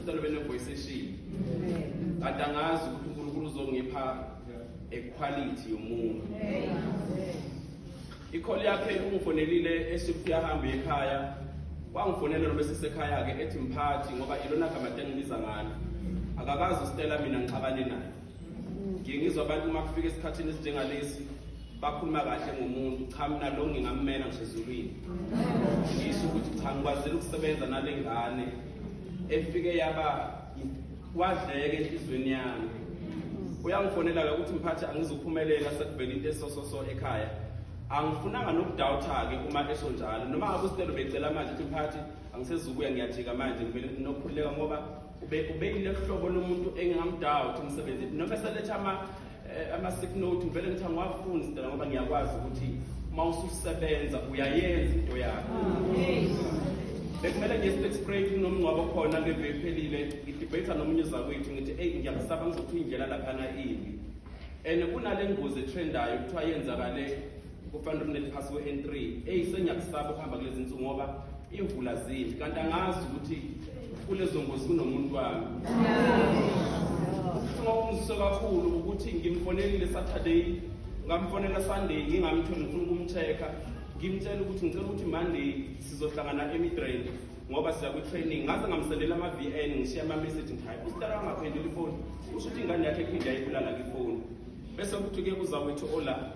Sicela bene voice eshini. Kanti angazi ukuthi uNkulunkulu uzongipha equality yomuntu. Ikholi yakhe ungifonelile eShift yahamba ekhaya. Wangifonela lo bese sekhaya ke ethi mphathi ngoba ilona gama engibiza ngalo. Akakazi uStella mina ngixabane naye. Ngiyengizwa abantu uma kufika esikhathini esinjengalesi bakhuluma kahle ngomuntu, cha mina lo ngingammela ngisezulwini. Ngisho ukuthi cha ngikwazile ukusebenza nale ngane efike yaba wadleke enhlizweni yami. Uyangifonela ukuthi mphathi angizuphumelela sekuvela into esososo ekhaya. Angifunanga nokudoubt ke uma esho njalo noma ngabe uStella becela manje ukuthi mphathi angisezukuya ngiyajika manje ngivele nokukhuleka ngoba ubeyile hlobo lomuntu engingamdoubt umsebenzi noma eseletha ama sick note vele ngithi angiwafuni Stella ngoba ngiyakwazi ukuthi uma ususebenza uyayenza into yakho. Bekumele ngi-spray nomngcwabo khona ke vephelile ngidebate nomunye zakwethu ngithi hey ngiyasaba ngizothi indlela lapha na ibi and kunale ngozi etrendayo kuthiwa yenzakale kufanele unephasi we-N3 sengiyakusaba ukuhamba kulezi insuku ngoba imvula zimbi kanti angazi ukuthi kulezo ngozi kunomuntu wami. Ngomuzwe kakhulu ukuthi ngimfonelile Saturday ngamfonela Sunday ngingamtholi ngifuna ukumcheck ngimtshela ukuthi ngicela ukuthi Monday sizohlangana eMidrand ngoba siya ku training ngaze ngamsendela ama VN ngishiya ama message ngithi hayi uStella angaphendula ifoni usho ukuthi ingane yakhe iphinde ayibulala ifoni bese kuthi ke uzawethu ola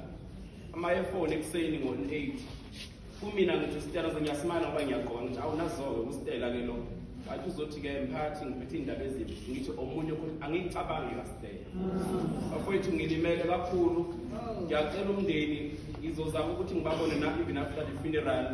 ama iPhone ekseni ngo8 kumina ngithi Stella ngiyasimala ngoba ngiyaqoqa ngithi awunazoke uStella ke lo athi uzothi ke mphathi ngiphethe indaba eziphi ngithi omunye khona angicabangi kaStella bafowethu ngilimele kakhulu ngiyacela umndeni ngizozama ukuthi ngibabone na even after the funeral